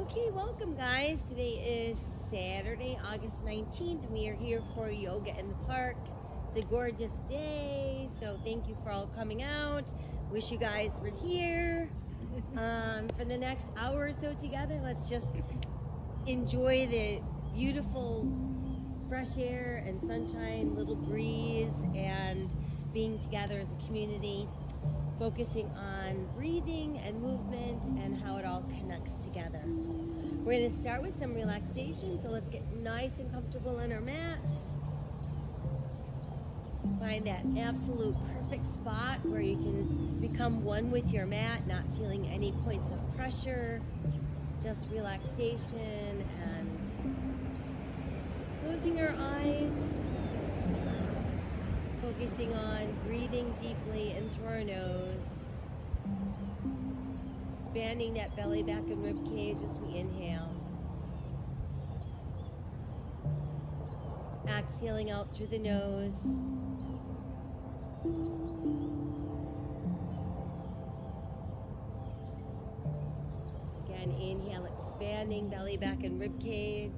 Okay, welcome guys. Today is Saturday, August 19th, and we are here for Yoga in the Park. It's a gorgeous day, so thank you for all coming out. Wish you guys were here. For the next hour or so together, let's just enjoy the beautiful fresh air and sunshine, little breeze, and being together as a community, focusing on breathing and movement and how it all connects together. We're going to start with some relaxation, so let's get nice and comfortable on our mat. Find that absolute perfect spot where you can become one with your mat, not feeling any points of pressure, just relaxation and closing our eyes, focusing on breathing deeply in through our nose, expanding that belly, back, and rib cage as we inhale. Exhaling out through the nose. Again, inhale, expanding belly, back, and rib cage.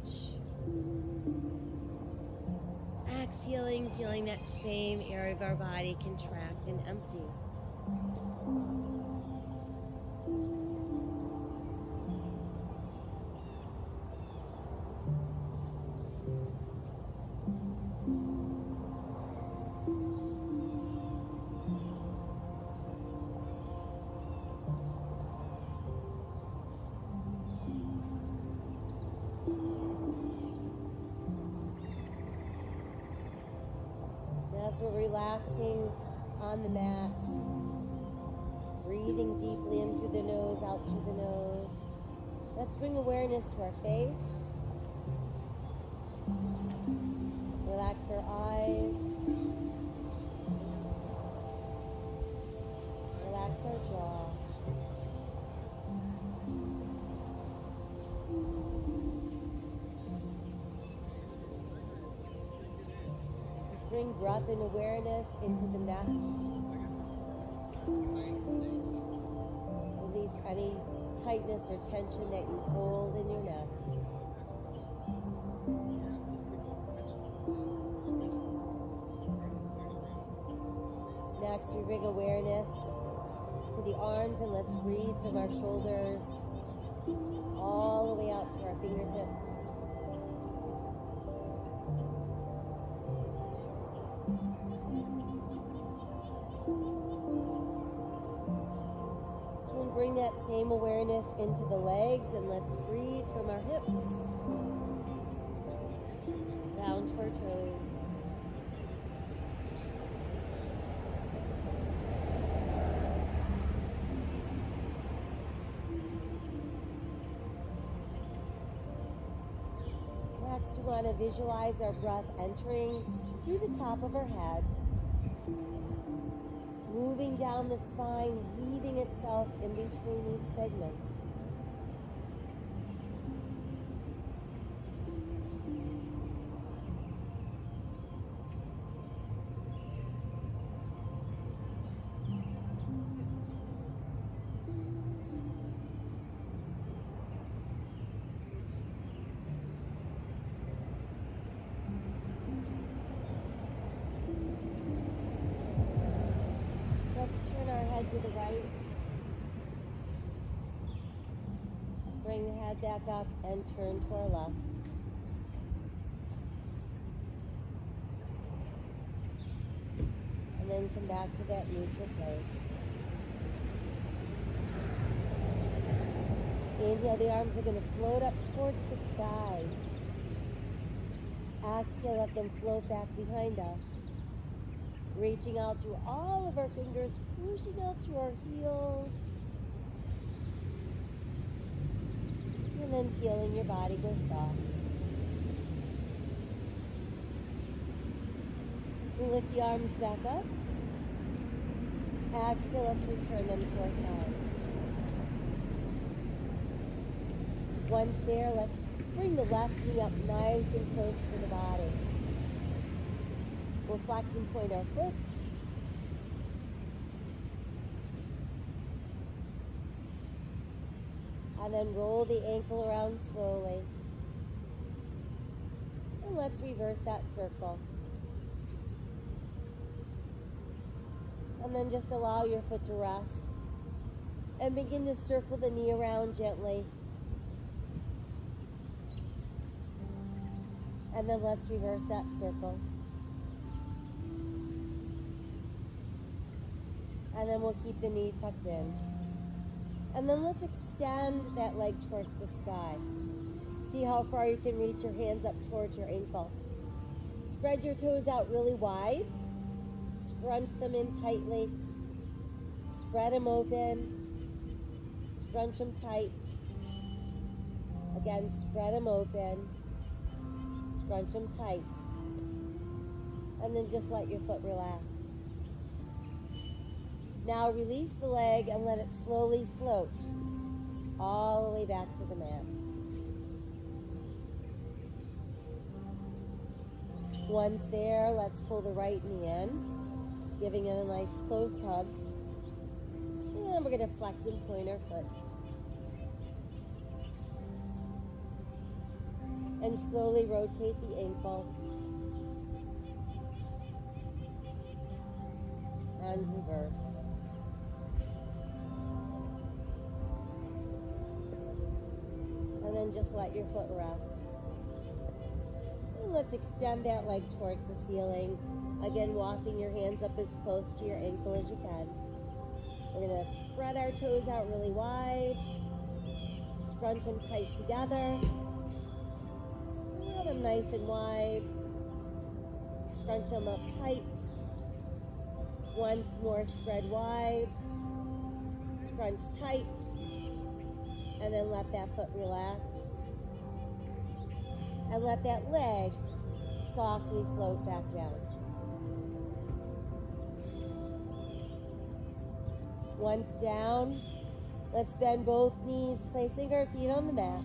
Exhaling, feeling that same area of our body contract and empty. As we're relaxing on the mat, breathing deeply in through the nose, out through the nose. Let's bring awareness to our face. Relax our eyes. Relax our jaw. Bring breath and awareness into the neck. Release any tightness or tension that you hold in your neck. Next, we bring awareness to the arms, and let's breathe from our shoulders all the way out to our fingertips. And bring that same awareness into the legs, and let's breathe from our hips down to our toes. Next, we want to visualize our breath entering through the top of our head, moving down the spine, weaving itself in between each segment. To the right. Bring the head back up and turn to our left. And then come back to that neutral place. Inhale, the arms are going to float up towards the sky. Exhale, let them float back behind us. Reaching out through all of our fingers, pushing out through our heels. And then feeling your body go soft. And lift the arms back up. Exhale, let's return them to our sides. Once there, let's bring the left knee up nice and close to the body. We'll flex and point our foot. And then roll the ankle around slowly. And let's reverse that circle. And then just allow your foot to rest. And begin to circle the knee around gently. And then let's reverse that circle. And then we'll keep the knee tucked in. And then let's extend that leg towards the sky. See how far you can reach your hands up towards your ankle. Spread your toes out really wide. Scrunch them in tightly. Spread them open. Scrunch them tight. Again, spread them open. Scrunch them tight. And then just let your foot relax. Now release the leg and let it slowly float all the way back to the mat. Once there, let's pull the right knee in, giving it a nice close hug. And we're going to flex and point our foot. And slowly rotate the ankle. And reverse. And then just let your foot rest. And let's extend that leg towards the ceiling. Again, walking your hands up as close to your ankle as you can. We're going to spread our toes out really wide. Scrunch them tight together. Spread them nice and wide. Scrunch them up tight. Once more, spread wide. Scrunch tight. And then let that foot relax. And let that leg softly float back down. Once down, let's bend both knees, placing our feet on the mat.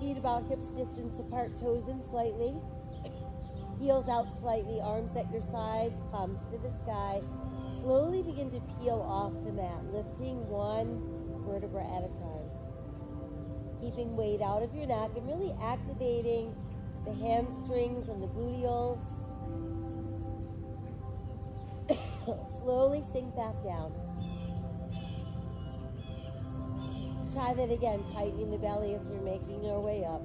Feet about hips distance apart, toes in slightly. Heels out slightly, arms at your sides, palms to the sky. Slowly begin to peel off the mat, lifting one vertebra at a time. Keeping weight out of your neck and really activating the hamstrings and the gluteals. Slowly sink back down. Try that again, tightening the belly as we're making our way up.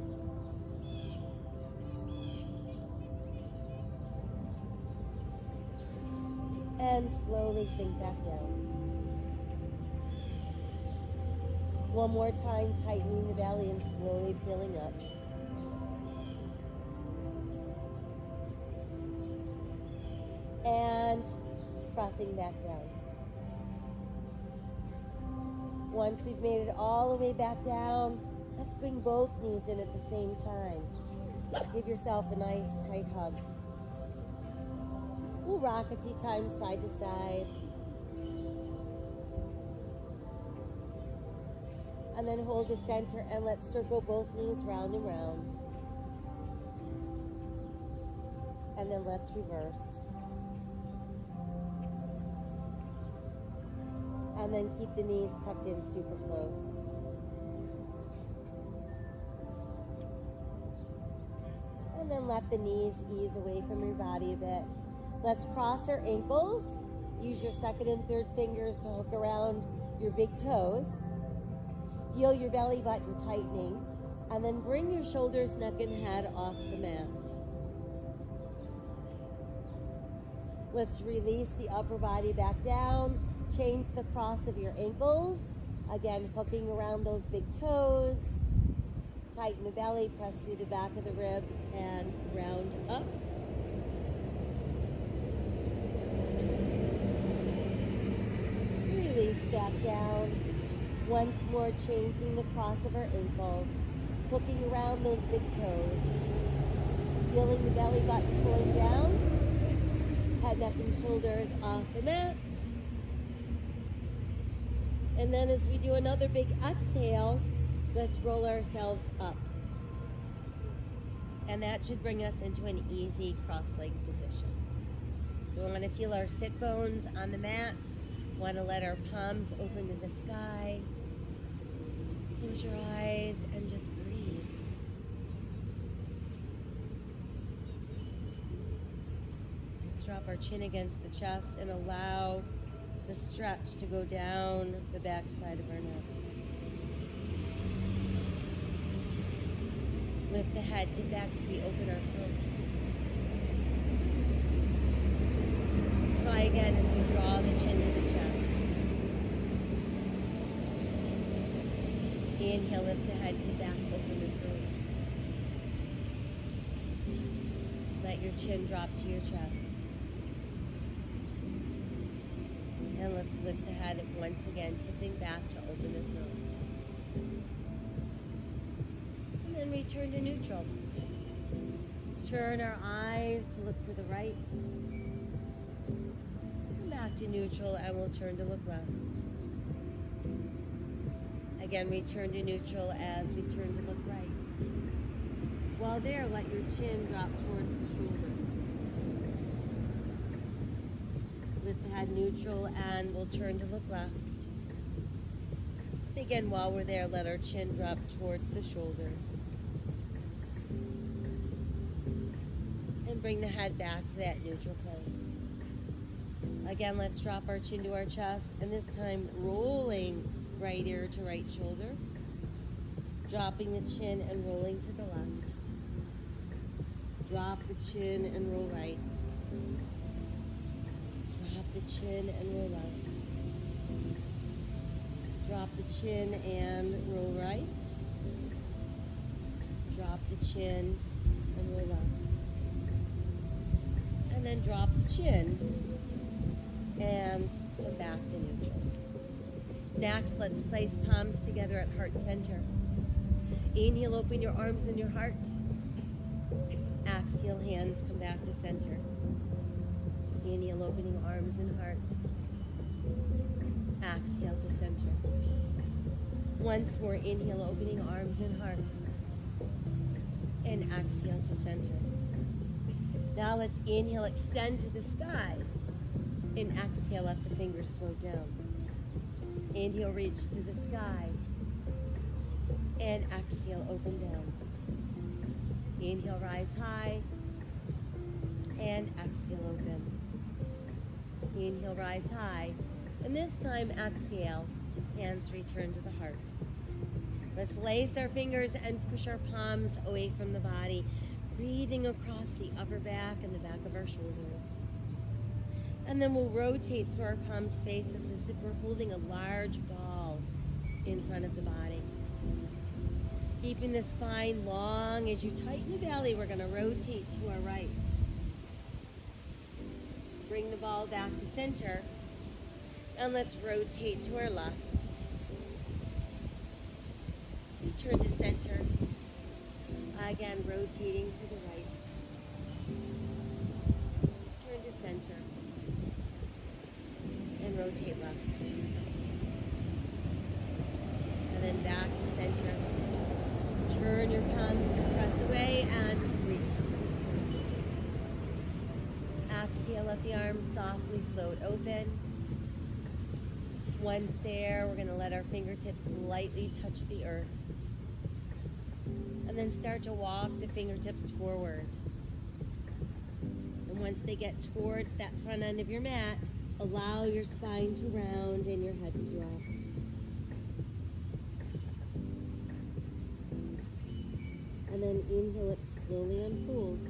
And slowly sink back down. One more time, tightening the belly and slowly peeling up. And pressing back down. Once we've made it all the way back down, let's bring both knees in at the same time. Give yourself a nice tight hug. We'll rock a few times side to side. And then hold the center and let's circle both knees round and round. And then let's reverse. And then keep the knees tucked in super close. And then let the knees ease away from your body a bit. Let's cross our ankles. Use your second and third fingers to hook around your big toes. Feel your belly button tightening. And then bring your shoulders, neck, and head off the mat. Let's release the upper body back down. Change the cross of your ankles. Again, hooking around those big toes. Tighten the belly, press through the back of the ribs, and round up. Release back down. Once more, changing the cross of our ankles. Hooking around those big toes. Feeling the belly button pulling down. Head, neck, and shoulders off the mat. And then as we do another big exhale, let's roll ourselves up. And that should bring us into an easy cross-legged position. So we want to feel our sit bones on the mat. Want to let our palms open to the sky. close your eyes and just breathe. Let's drop our chin against the chest and allow the stretch to go down the back side of our neck. Lift the head, tip back as we open our throat. Try again as we draw the chin to the chest. Inhale, lift the head, tip back, open the throat. Let your chin drop to your chest. And let's lift the head once again, tipping back to open the throat. And then return to neutral. Turn our eyes to look to the right. Come back to neutral and we'll turn to look left. Again, return to neutral as we turn to look right. While there, let your chin drop towards the shoulder. Lift the head neutral and we'll turn to look left. Again, while we're there, let our chin drop towards the shoulder. And bring the head back to that neutral place. Again, let's drop our chin to our chest, and this time rolling right ear to right shoulder. Dropping the chin and rolling to the left. Drop the chin and roll right. Drop the chin and roll left. Drop the chin and roll right. Drop the chin and roll left. And then drop the chin and come back to neutral. Next, let's place palms together at heart center. Inhale, open your arms and your heart. Exhale, hands come back to center. Inhale, opening arms and heart. Exhale to center. Once more, inhale, opening arms and heart. And exhale to center. Now let's inhale, extend to the sky. And exhale, let the fingers float down. Inhale, reach to the sky. And exhale, open down. Inhale, rise high. And exhale, open. Inhale, rise high. And this time, exhale, hands return to the heart. Let's lace our fingers and push our palms away from the body, breathing across the upper back and the back of our shoulders. And then we'll rotate so our palms face us as if we're holding a large ball in front of the body. Keeping the spine long. As you tighten the belly, we're going to rotate to our right. Bring the ball back to center. And let's rotate to our left. Return to center. Again, rotating to the right. Turn to center. And rotate left. And then back to center. Turn your palms to press away and reach. Exhale, let the arms softly float open. Once there, we're going to let our fingertips lightly touch the earth. And then start to walk the fingertips forward. And once they get towards that front end of your mat, allow your spine to round and your head to drop. And then inhale it, slowly unfold.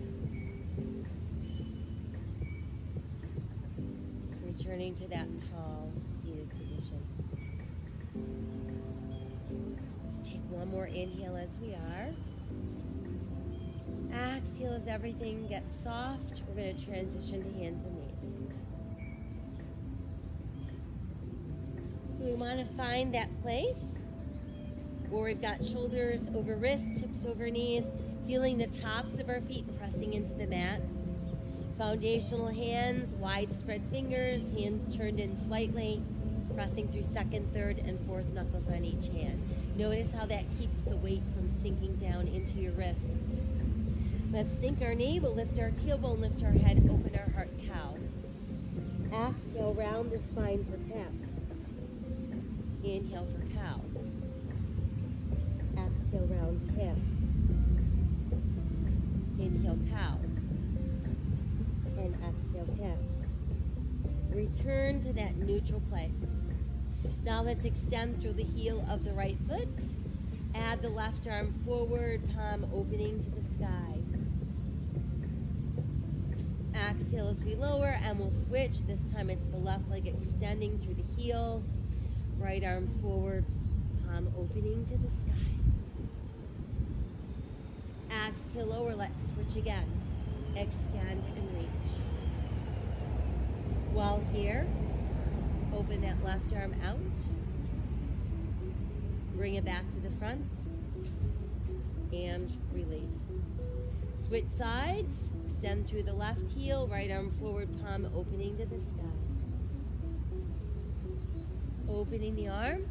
Returning to that tall seated position. Let's take one more inhale as we are. Exhale as everything gets soft. We're going to transition to hands and knees. We want to find that place where we've got shoulders over wrists, hips over knees, feeling the tops of our feet pressing into the mat. Foundational hands, wide spread fingers, hands turned in slightly, pressing through second, third, and fourth knuckles on each hand. Notice how that keeps the weight from sinking down into your wrists. Let's sink our navel, lift our tailbone, lift our head, open our heart, cow. Exhale, round the spine for cat. Inhale for cow. return to that neutral place. Now let's extend through the heel of the right foot. Add the left arm forward, palm opening to the sky. Exhale as we lower, and we'll switch. This time it's the left leg extending through the heel. Right arm forward, palm opening to the sky. Exhale, lower. Let's switch again. Extend and reach. While here, open that left arm out. Bring it back to the front. And release. Switch sides. Extend through the left heel. Right arm forward, palm opening to the sky. Opening the arm.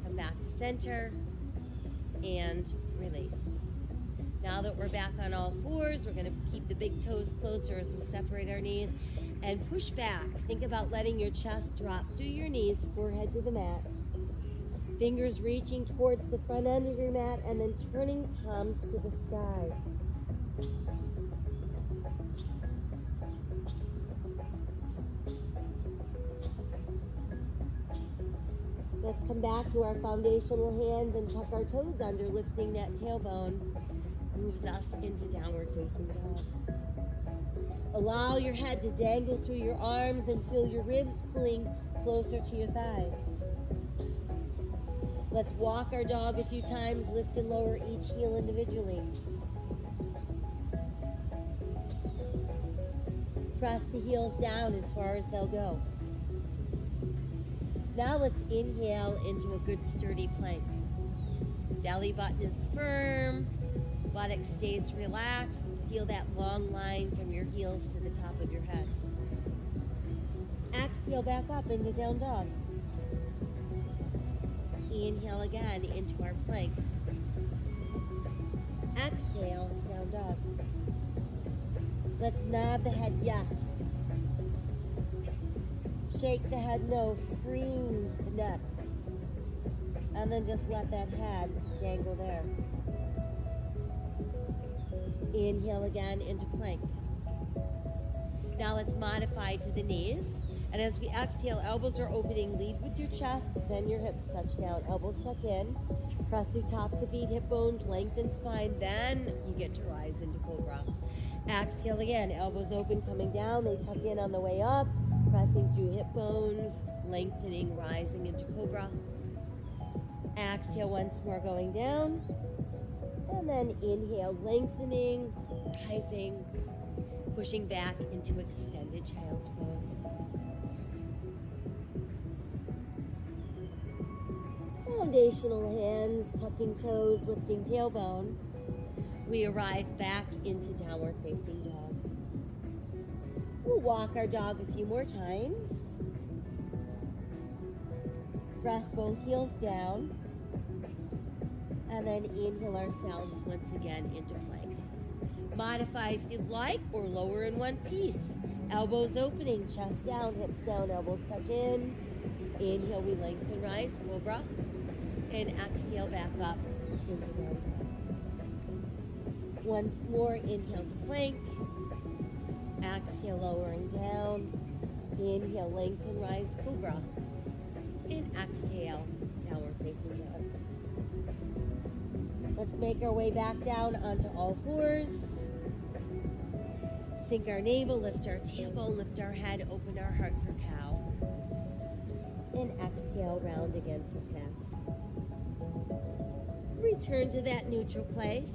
Come back to center. And release. Now that we're back on all fours, we're going to keep the big toes closer as we separate our knees and push back. Think about letting your chest drop through your knees, forehead to the mat. Fingers reaching towards the front end of your mat and then turning palms to the sky. Let's come back to our foundational hands and tuck our toes under, lifting that tailbone. Moves us into downward facing dog. Allow your head to dangle through your arms and feel your ribs pulling closer to your thighs. Let's walk our dog a few times, lift and lower each heel individually. Press the heels down as far as they'll go. Now let's inhale into a good sturdy plank. Belly button is firm, buttock stays relaxed. Feel that long line from your heels to the top of your head. Exhale back up into down dog. Inhale again into our plank. Exhale, down dog. Let's nod the head yes. Shake the head no, freeing the neck. And then just let that head dangle there. Inhale again into plank. Now let's modify to the knees. And as we exhale, elbows are opening. Lead with your chest, then your hips touch down. Elbows tuck in. Press through tops of feet, hip bones, lengthen spine. Then you get to rise into cobra. Exhale again. Elbows open, coming down. They tuck in on the way up. Pressing through hip bones, lengthening, rising into cobra. Exhale once more, going down. And then inhale, lengthening, rising, pushing back into extended child's pose. Foundational hands, tucking toes, lifting tailbone. We arrive back into downward facing dog. We'll walk our dog a few more times. Press both heels down. And then inhale ourselves once again into plank. Modify if you'd like, or lower in one piece. Elbows opening, chest down, hips down, elbows tuck in. Inhale, we lengthen, rise, cobra. And exhale back up into down dog. Once more, inhale to plank. Exhale, lowering down. Inhale, lengthen, rise, cobra. And exhale, downward facing dog. Let's make our way back down onto all fours. Sink our navel, lift our tailbone, lift our head, open our heart for cow. And exhale, round again for cat. Return to that neutral place.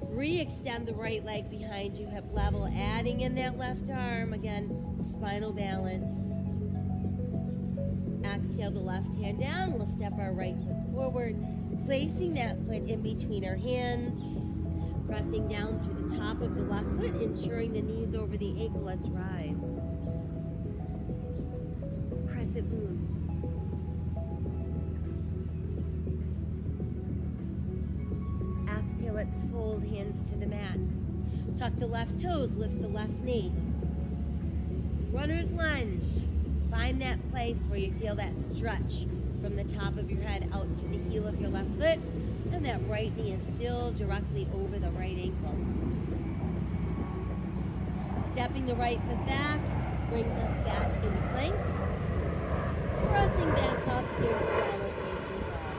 Re-extend the right leg behind you, hip level, adding in that left arm. Again, spinal balance. Exhale the left hand down. We'll step our right foot forward, placing that foot in between our hands, pressing down through the top of the left foot, ensuring the knees over the ankle. Let's rise. Crescent moon. Exhale, let's fold hands to the mat. Tuck the left toes, lift the left knee. Runner's lunge. Find that place where you feel that stretch from the top of your head out to the heel of your left foot, and that right knee is still directly over the right ankle. Stepping the right foot back, brings us back into plank. Crossing back up into downward facing dog.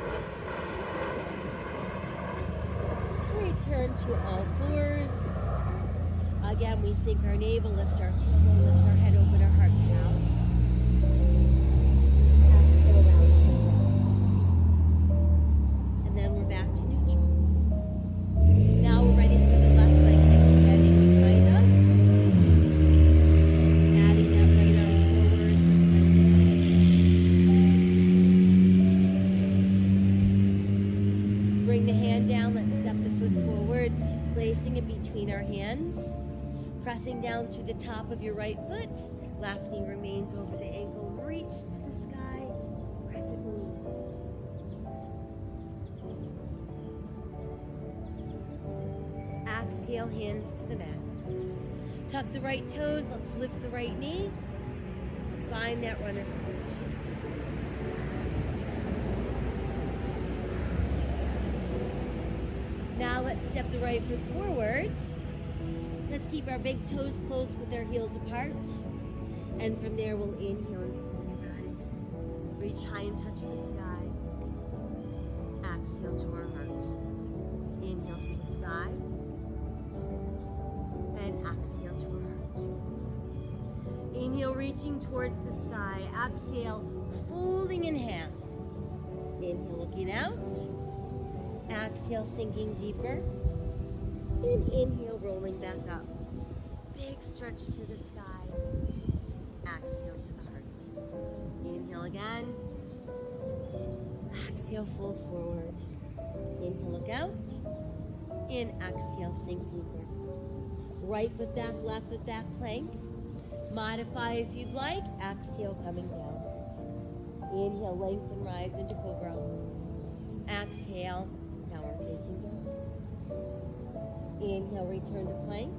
Return to all fours. Again, we sink our navel, lift our tailbone, lift our head, open our heart down. Exhale, round. And then we're back to neutral. Now we're ready for the left leg extending behind us. Adding that right arm forward for split. Bring the hand down, let's step the foot forward, placing it between our hands. Pressing down to the top of your right foot. Left knee remains over the ankle. Reach to the sky. Crescent moon. Exhale, hands to the mat. Tuck the right toes. Let's lift the right knee. Find that runner's position. Now let's step the right foot forward. Let's keep our big toes close with our heels apart. And from there, we'll inhale and slowly rise. Reach high and touch the sky. Exhale to our heart. Inhale to the sky. And exhale to our heart. Inhale, reaching towards the sky. Exhale, folding in half. Inhale, looking out. Exhale, sinking deeper. And inhale, rolling back up. Big stretch to the sky. Exhale to the heart. Inhale again. Exhale, fold forward. Inhale, look out. And exhale, sink deeper. Right foot back, left foot back, plank. Modify if you'd like. Exhale, coming down. Inhale, lengthen, rise into cobra. Exhale, downward facing dog. Inhale, return to plank.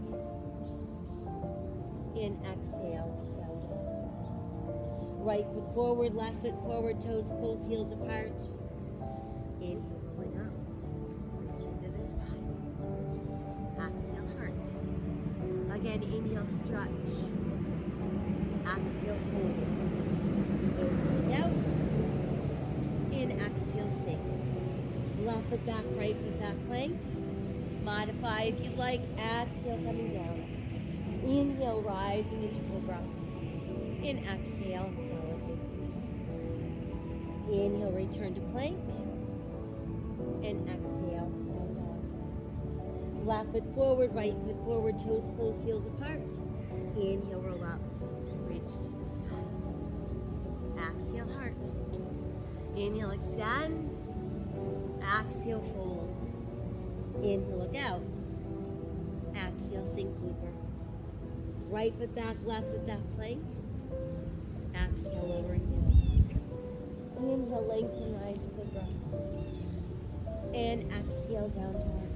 And exhale, down dog. Right foot forward, left foot forward, toes close, heels apart. Inhale, rolling up. Reach into the sky. Exhale, heart. Again, inhale, stretch. Exhale, fold. Inhale, out. And exhale, sink. Left foot back, right foot back, plank. Modify if you'd like. Exhale, coming down. Inhale, rising into cobra. And exhale, downward facing dog. Inhale, return to plank. And exhale, down dog. Left foot forward, right foot forward, toes close, heels apart. Inhale, roll up. Reach to the sky. Exhale, heart. Inhale, extend. Exhale, fold. Inhale, look out. Exhale, sink deeper. Right foot back, left foot back, plank. Exhale, lowering down. Inhale, lengthen, rise, cobra. And exhale, down dog.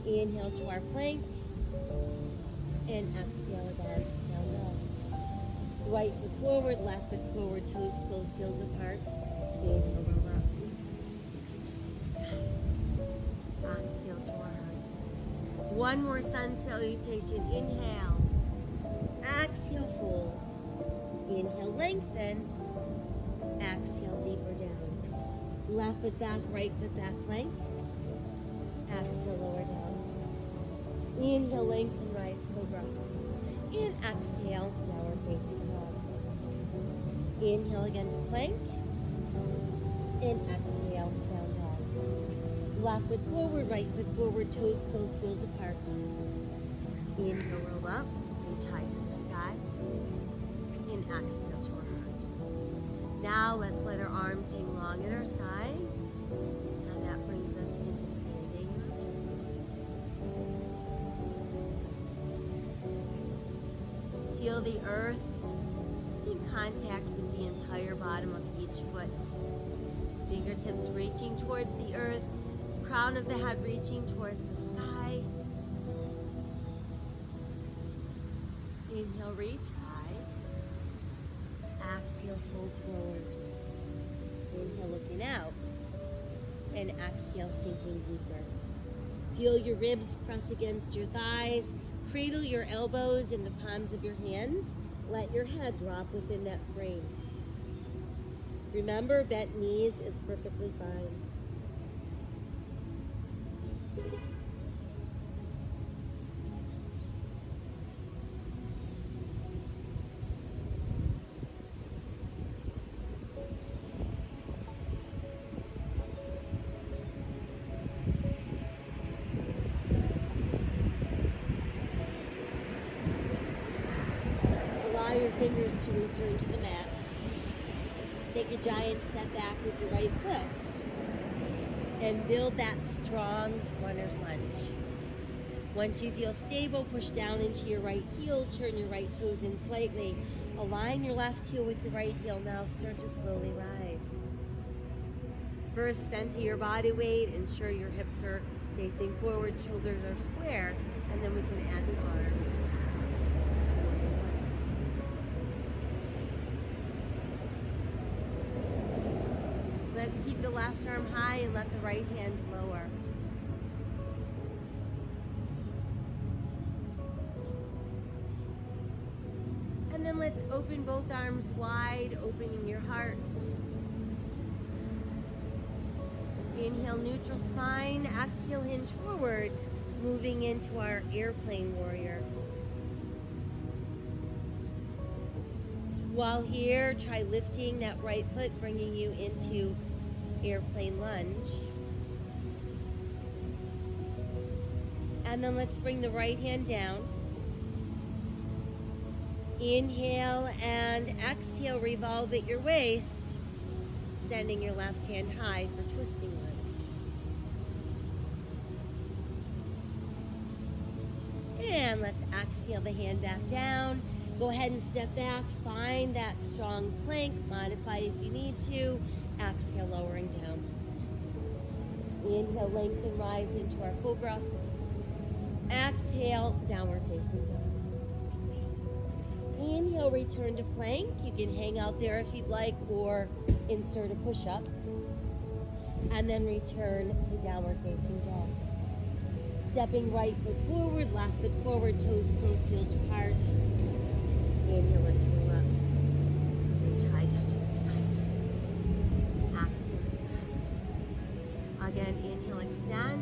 Inhale to our plank. And exhale again, down dog. Right foot forward, left foot forward, toes close, heels apart. Inhale, roll up. Exhale to our heart. One more sun salutation. Inhale. Exhale, fold. Inhale, lengthen. Exhale, deeper down. Left foot back, right foot back, plank. Exhale, lower down. Inhale, lengthen, rise, cobra. And exhale, downward facing dog. Inhale again to plank. And exhale, down dog. Left foot forward, right foot forward, toes close, heels apart. Inhale, roll up, reach high to the sky. And exhale to our heart. Now let's let our arms hang long at our sides. And that brings us into standing. Feel the earth in contact with the entire bottom of each foot. Fingertips reaching towards the earth. Crown of the head reaching towards the sky. Inhale, reach high. Exhale, fold forward. Inhale, looking out. And exhale, sinking deeper. Feel your ribs press against your thighs. cradle your elbows in the palms of your hands. Let your head drop within that frame. Remember, bent knees is perfectly fine. Allow your fingers to return to the mat. Take a giant step back with your right foot and build that strong runner's lunge. Once you feel stable, push down into your right heel, turn your right toes in slightly. Align your left heel with your right heel. Now start to slowly rise. First, center your body weight, ensure your hips are facing forward, shoulders are square, and then we can add the arms. Let's keep the left arm high and let the right hand lower. And then let's open both arms wide, opening your heart. Inhale, neutral spine. Exhale, hinge forward, moving into our airplane warrior. While here, try lifting that right foot, bringing you into airplane lunge. And then let's bring the right hand down. Inhale and exhale, revolve at your waist, sending your left hand high for twisting lunge. And let's exhale the hand back down. Go ahead and step back, find that strong plank, modify if you need to. Exhale, lowering down. Inhale, lengthen, rise into our cobra. Exhale, downward facing dog. Inhale, return to plank. You can hang out there if you'd like, or insert a push-up. And then return to downward facing dog. Stepping right foot forward, left foot forward, toes close, heels apart. Inhale, let's roll up. Reach high, touch the sky. Exhale to that. Again, inhale, extend.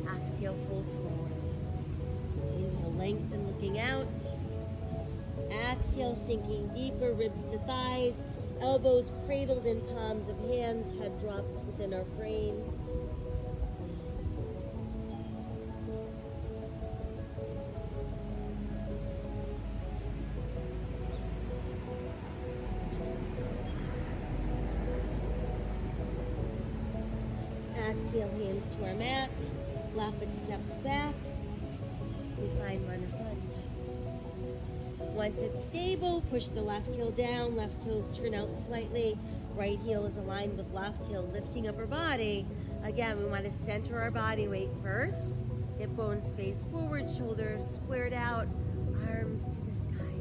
Exhale, fold forward. Inhale, lengthen, looking out. Exhale, sinking deeper, ribs to thighs, elbows cradled in palms of hands, head drops within our frame. Exhale, hands to our mat. Left foot steps back. We find runner's lunge. Once it's stable, push the left heel down. Left toes turn out slightly. Right heel is aligned with left heel, lifting up our body. Again, we want to center our body weight first. Hip bones face forward, shoulders squared out, arms to the sky.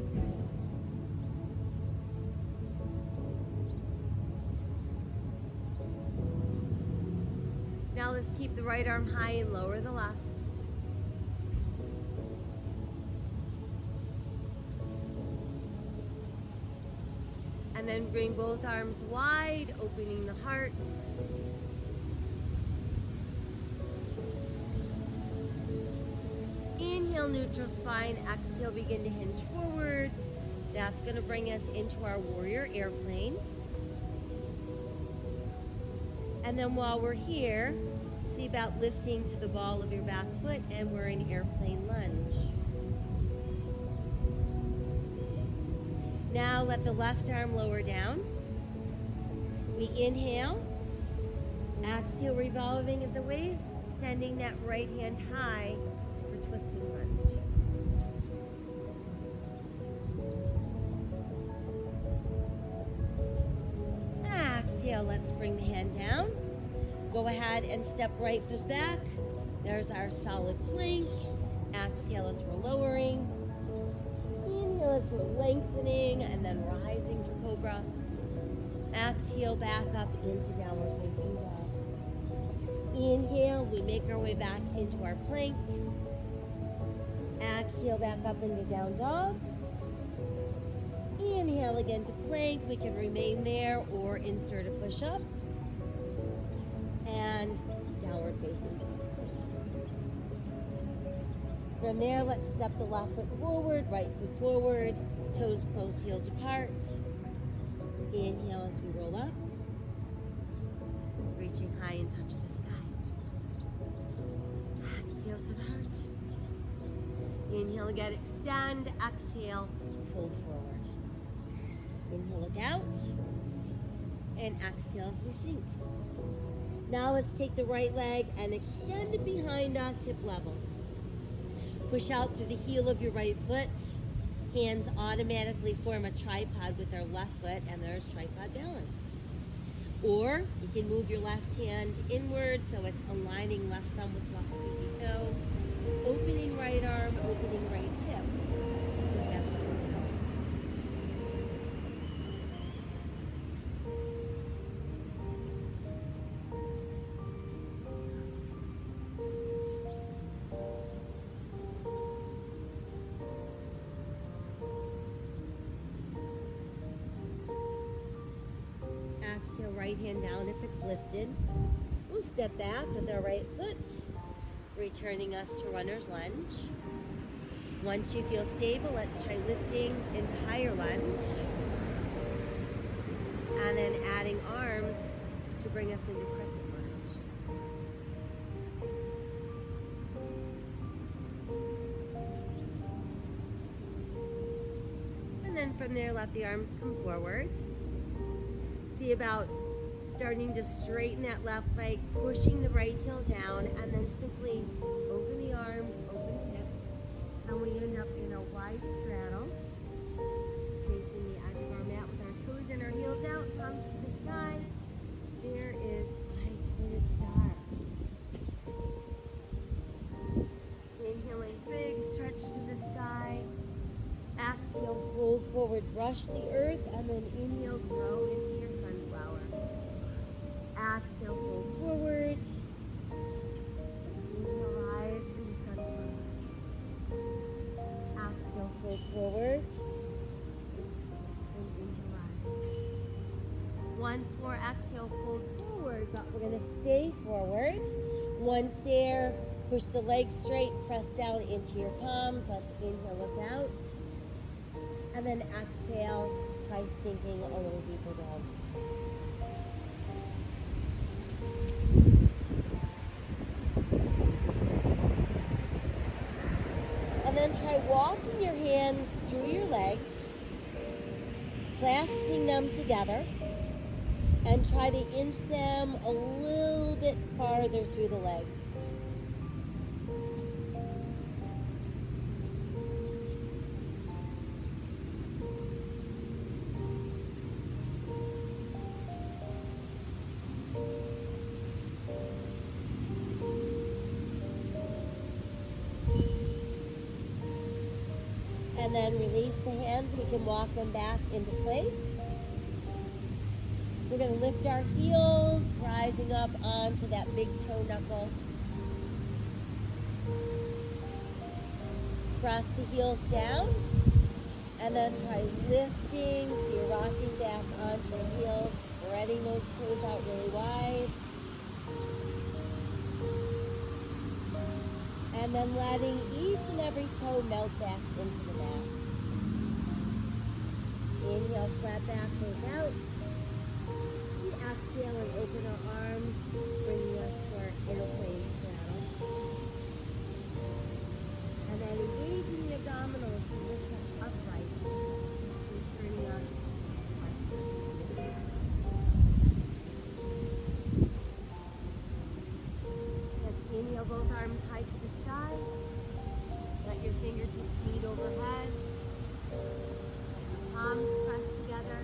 Now let's keep the right arm high and lower the left. And then bring both arms wide, opening the heart. Inhale, neutral spine. Exhale, begin to hinge forward. That's going to bring us into our warrior airplane. And then while we're here, see about lifting to the ball of your back foot, and we're in airplane lunge. Now let the left arm lower down. We inhale, exhale, revolving at the waist, sending that right hand high for twisting lunge. Exhale, let's bring the hand down. Go ahead and step right foot back. There's our solid plank. Exhale as we're lowering. Inhale as we're lengthening and then rising for cobra. Exhale back up into downward facing dog. Inhale, we make our way back into our plank. Exhale back up into down dog. Inhale again to plank. We can remain there or insert a push-up. And downward facing dog. From there, let's step the left foot forward, right foot forward, toes close, heels apart. Inhale as we roll up. Reaching high and touch the sky. Exhale to the heart. Inhale again, extend. Exhale, fold forward. Inhale, look out. And exhale as we sink. Now let's take the right leg and extend it behind us, hip level. Push out through the heel of your right foot. Hands automatically form a tripod with our left foot, and there's tripod balance. Or you can move your left hand inward so it's aligning left thumb with left pinky toe. Opening right arm, opening right hip. Exhale, right hand down if it's lifted. We'll step back with our right foot, returning us to runner's lunge. Once you feel stable, let's try lifting into higher lunge. And then adding arms to bring us into crescent lunge. And then from there, let the arms come forward. See about starting to straighten that left leg, pushing the right heel down, and then simply open the arms, open the hips, and we end up in a wide straddle, facing the edge of our mat with our toes and our heels out, thumbs to the sky. There is light-footed star. Inhaling big stretch to the sky. Exhale, fold forward, brush the earth, and then inhale, grow into your sunflower. Exhale, fold forward. Inhale, rise into sunflower. Exhale, fold forward. And inhale, rise. Once more, exhale, fold forward, but we're going to stay forward. Once there, push the legs straight, press down into your palms. Let's inhale, look out. And then exhale, try sinking a little deeper down. And then try walking your hands through your legs, clasping them together, and try to inch them a little bit farther through the legs. And then release the hands. We can walk them back into place. We're going to lift our heels, rising up onto that big toe knuckle. Press the heels down. And then try lifting. So you're rocking back onto your heels, spreading those toes out really wide. And then letting each and every toe melt back into the mat. Inhale, flat back, goes out. Exhale and open our arms, bringing us to our airplane straddle. And then engaging the abdominals to lift us upright, returning us to let's inhale both arms high to the sky. Let your fingertips meet overhead. Palms press together.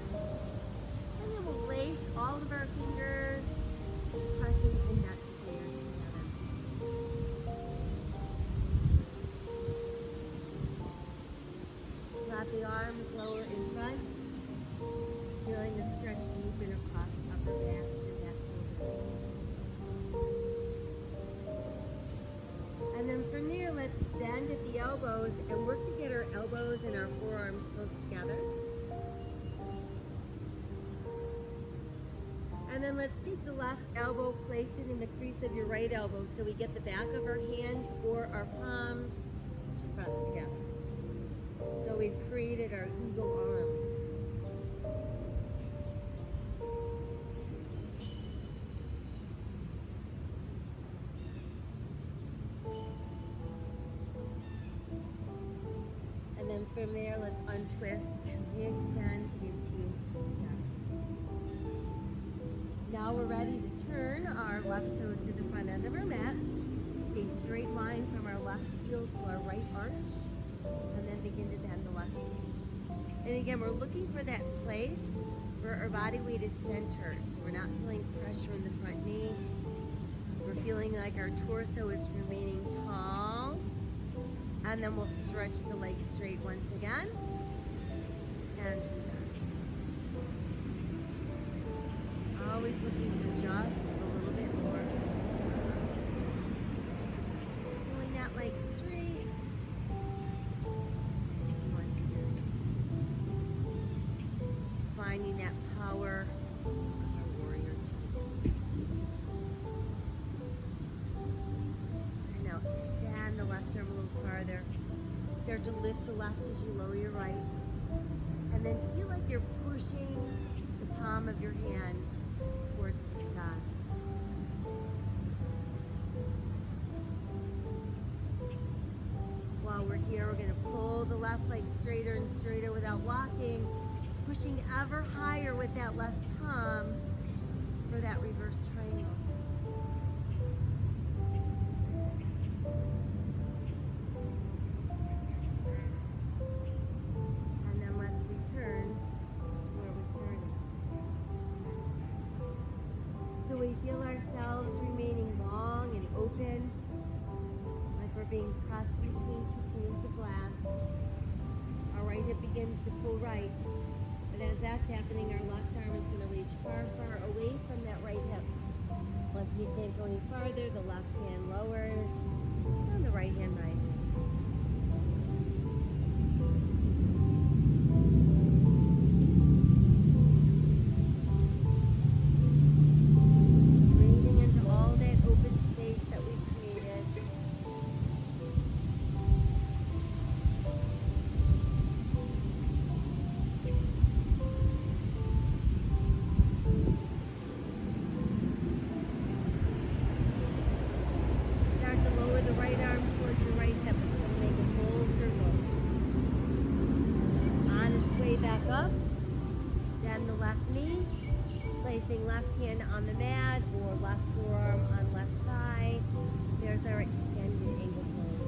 And then let's take the left elbow, place it in the crease of your right elbow so we get the back of our hands or our palms to press together. So we've created our eagle arms. And then from there, let's untwist and extend into that. Now we're ready to turn our left toes to the front end of our mat. A straight line from our left heel to our right arch. And then begin to bend the left knee. And again, we're looking for that place where our body weight is centered. So we're not feeling pressure in the front knee. We're feeling like our torso is remaining tall. And then we'll stretch the legs straight once again. And always looking for just a little bit more. Pulling that leg straight. Once again. Finding that power of our warrior two. And now extend the left arm a little farther. Start to lift the left as you lower your right. And then feel like you're pushing the palm of your hand towards the sky. While we're here, we're going to pull the left leg straighter and straighter without locking, pushing ever higher with that left palm for that reverse triangle. And then let's return to where we started. So we feel ourselves remaining long and open, like we're being pressed between two panes of glass. Our right hip begins to pull right, but as that's happening, our left arm is going to reach far, far away from that right hip. Once we can't go any farther, the left hand lowers, and the right hand rises. Breathing into all that open space that we've created. Start to lower the right arm towards your right hip. It's going to make a full circle. On its way back up, bend the left knee, placing left hand on the mat or left forearm on left thigh. There's our extended ankle pose.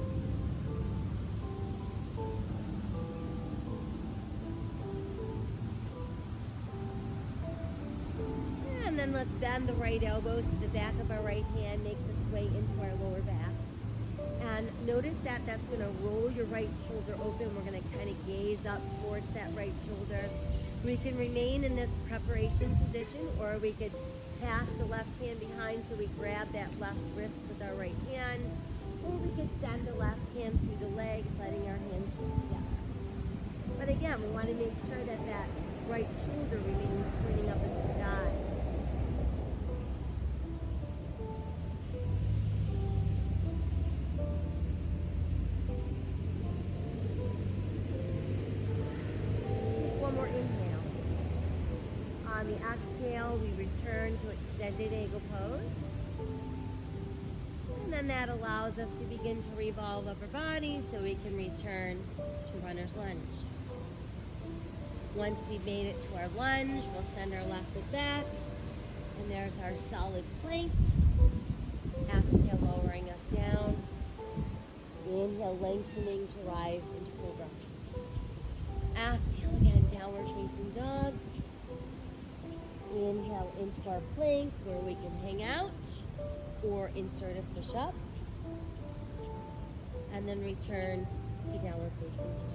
And then let's bend the right elbow so the back of our right hand makes its way into our lower back. And notice that that's going to roll your right shoulder open. We're going to kind of gaze up towards that right shoulder. We can remain in this preparation position, or we could pass the left hand behind so we grab that left wrist with our right hand, or we could send the left hand through the legs, letting our hands go together. But again, we want to make sure that that right shoulder remains pointing up at the sky. Take one more inhale. On the exhale, we return to extended eagle pose. And then that allows us to begin to revolve upper body so we can return to runner's lunge. Once we've made it to our lunge, we'll send our left foot back. And there's our solid plank. Exhale, lowering us down. Inhale, lengthening to rise into cobra. Exhale again, downward facing dog. Inhale into our plank where we can hang out or insert a push-up. And then return to downward facing dog.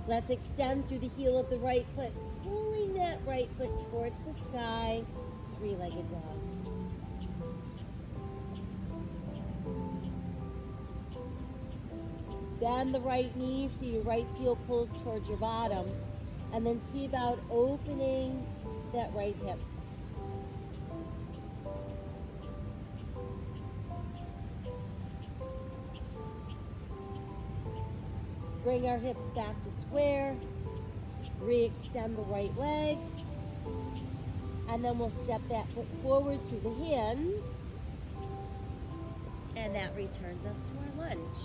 Let's extend through the heel of the right foot, pulling that right foot towards the sky, three-legged dog. Bend the right knee so your right heel pulls towards your bottom. And then see about opening that right hip. Bring our hips back to square. Re-extend the right leg. And then we'll step that foot forward through the hands. And that returns us to our lunge.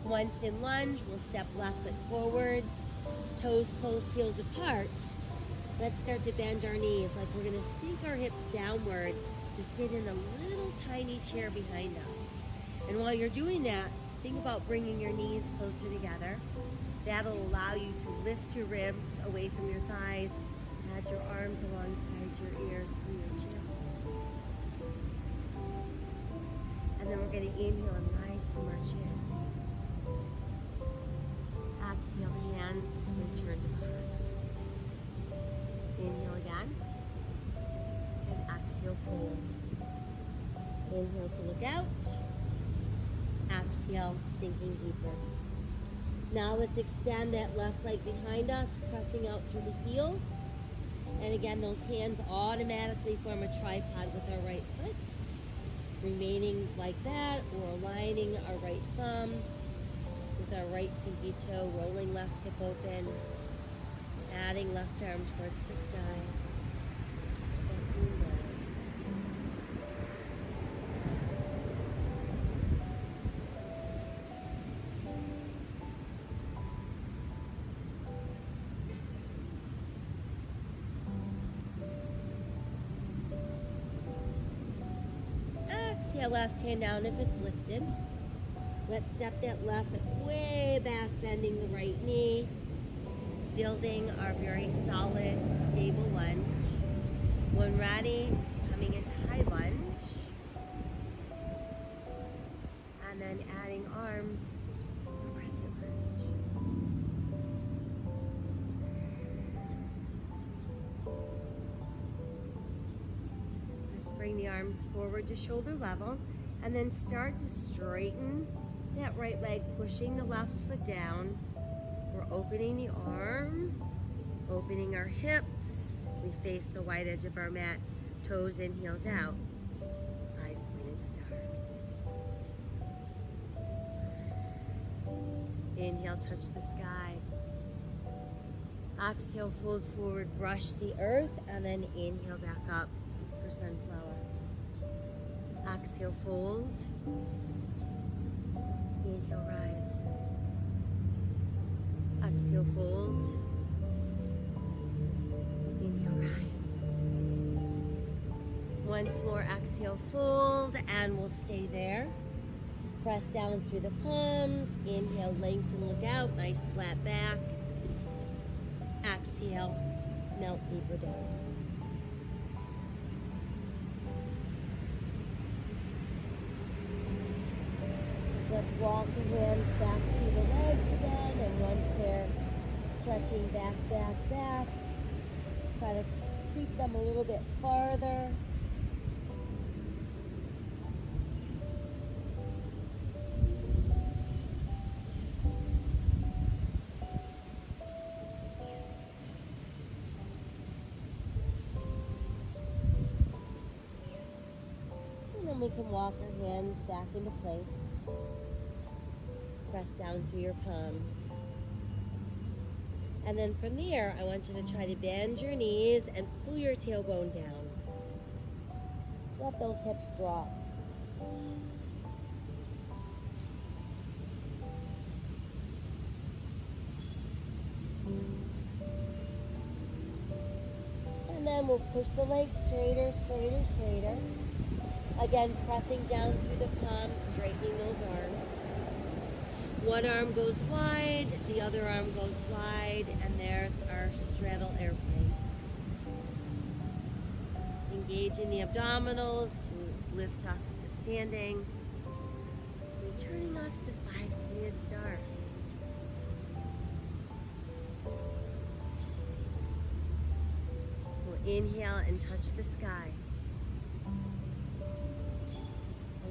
Once in lunge, we'll step left foot forward, toes close, heels apart. Let's start to bend our knees like we're gonna sink our hips downward to sit in a little tiny chair behind us. And while you're doing that, think about bringing your knees closer together. That'll allow you to lift your ribs away from your thighs, add your arms alongside your ears for your chin. And then we're gonna inhale and rise from our chair. Exhale, hands return to the heart. Inhale again. And exhale, fold. Inhale to look out. Exhale, sinking deeper. Now let's extend that left leg behind us, pressing out through the heel. And again, those hands automatically form a tripod with our right foot. Remaining like that, or aligning our right thumb with our right pinky toe, rolling left hip open, adding left arm towards the sky. Exhale, left hand down if it's lifted. Let's step that left foot way back, bending the right knee, building our very solid, stable lunge. When ready, coming into high lunge, and then adding arms, crescent lunge. Let's bring the arms forward to shoulder level, and then start to straighten that right leg, pushing the left foot down. We're opening the arm, opening our hips. We face the wide edge of our mat, toes in, heels out. 5-pointed star. Inhale, touch the sky. Exhale, fold forward, brush the earth, and then inhale back up for sunflower. Exhale, fold. Inhale, rise. Exhale, fold. Inhale, rise. Once more, exhale, fold, and we'll stay there. Press down through the palms. Inhale, lengthen, look out. Nice flat back. Exhale, melt deeper down. Let's walk the hands back to the legs again, and once they're stretching back, back, back, try to creep them a little bit farther. And then we can walk our hands back into place. Press down through your palms. And then from there, I want you to try to bend your knees and pull your tailbone down. Let those hips drop. And then we'll push the legs straighter, straighter, straighter. Again, pressing down through the palms, straightening those arms. One arm goes wide, the other arm goes wide, and there's our straddle airplane. Engage in the abdominals to lift us to standing, returning us to 5-pointed star. We'll inhale and touch the sky.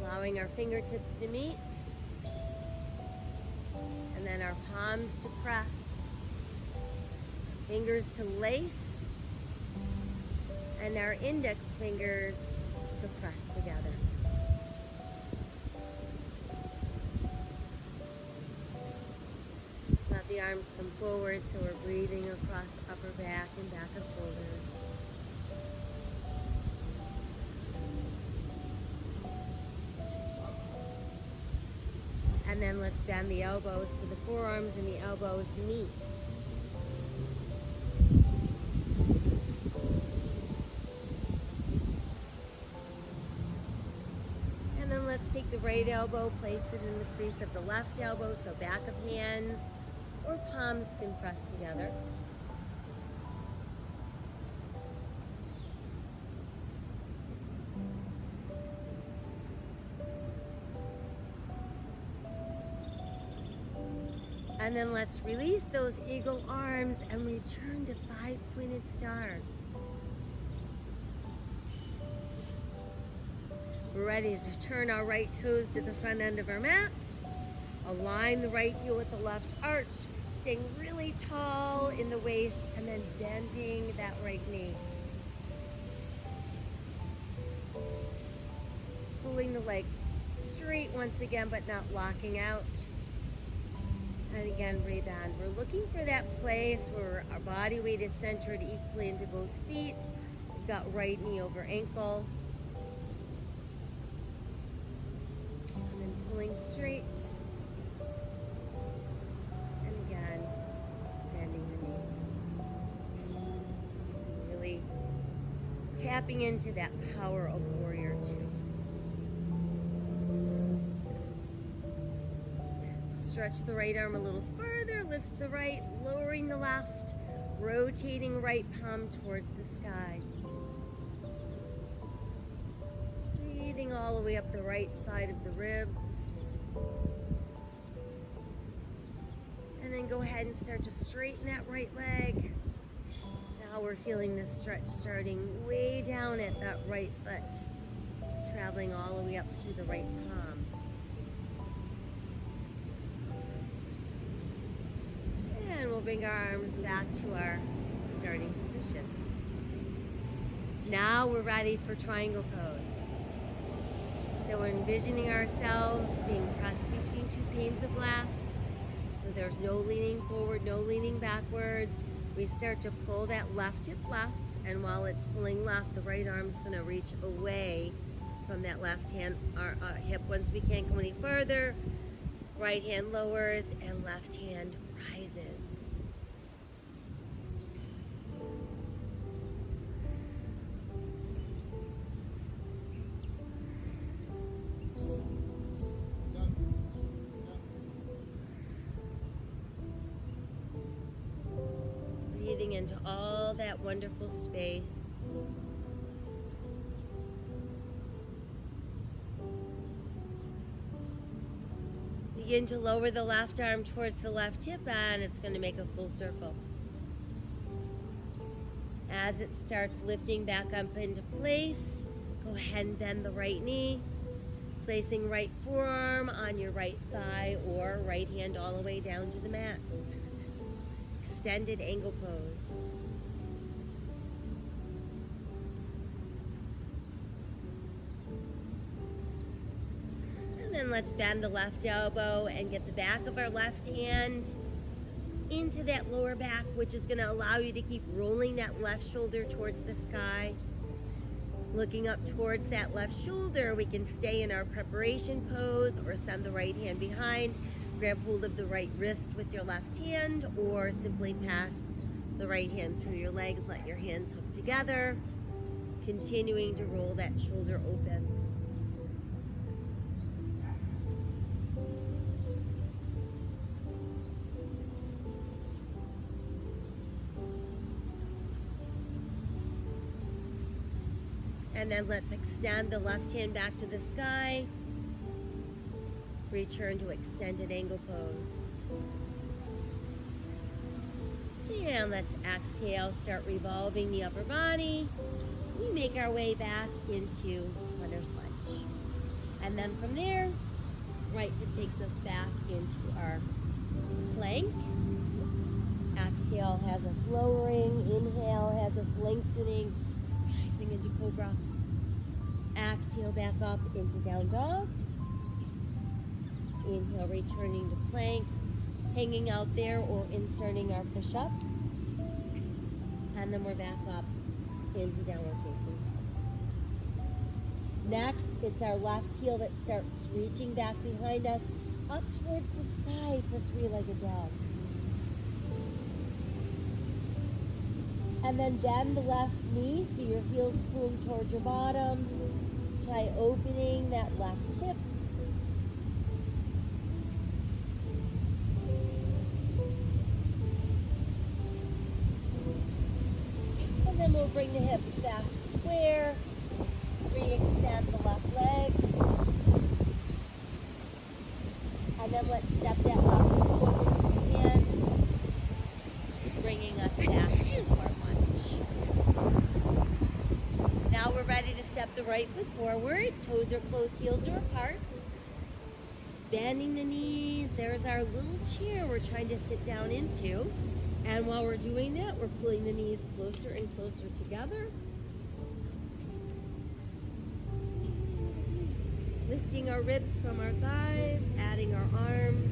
Allowing our fingertips to meet. And then our palms to press, fingers to lace, and our index fingers to press together. Let the arms come forward so we're breathing across upper back and back of shoulders. And then let's bend the elbows so the forearms and the elbows meet. And then let's take the right elbow, place it in the crease of the left elbow, so back of hands or palms can press together. And then let's release those eagle arms and return to five-pointed star. We're ready to turn our right toes to the front end of our mat. Align the right heel with the left arch, staying really tall in the waist and then bending that right knee. Pulling the leg straight once again, but not locking out. And again, breathe on. We're looking for that place where our body weight is centered equally into both feet. We've got right knee over ankle. And then pulling straight. And again, bending the knee. Really tapping into that power of warrior two. Stretch the right arm a little further, lift the right, lowering the left, rotating right palm towards the sky. Breathing all the way up the right side of the ribs. And then go ahead and start to straighten that right leg. Now we're feeling this stretch starting way down at that right foot, traveling all the way up through the right palm. And we'll bring our arms back to our starting position. Now we're ready for triangle pose. So we're envisioning ourselves being pressed between two panes of glass. So there's no leaning forward, no leaning backwards. We start to pull that left hip left, and while it's pulling left, the right arm's gonna reach away from that left hand hip. Once we can't go any further, right hand lowers and left hand rises. Breathing into all that wonderful space. Begin to lower the left arm towards the left hip, and it's going to make a full circle. As it starts lifting back up into place, go ahead and bend the right knee, placing right forearm on your right thigh or right hand all the way down to the mat. Extended angle pose. And then let's bend the left elbow and get the back of our left hand into that lower back, which is going to allow you to keep rolling that left shoulder towards the sky. Looking up towards that left shoulder, we can stay in our preparation pose or send the right hand behind. Grab hold of the right wrist with your left hand, or simply pass the right hand through your legs. Let your hands hook together, continuing to roll that shoulder open. And then let's extend the left hand back to the sky. Return to extended angle pose. And let's exhale, start revolving the upper body. We make our way back into runner's lunge. And then from there, right foot takes us back into our plank. Exhale has us lowering, inhale has us lengthening, rising into cobra. Exhale back up into down dog. Inhale, returning to plank, hanging out there or inserting our push-up. And then we're back up into downward facing dog. Next, it's our left heel that starts reaching back behind us up towards the sky for three-legged dog. And then bend the left knee so your heel's pulling towards your bottom. Try opening that left hip. And then we'll bring the hips back to square. Re-extend the left leg. And then let's step that left foot forward with your hands, bringing us back into our lunge. Now we're ready to step the right foot forward. Toes are close, heels are apart. Bending the knees. There's our little chair we're trying to sit down into. And while we're doing that, we're pulling the knees closer and closer together. Lifting our ribs from our thighs, adding our arms.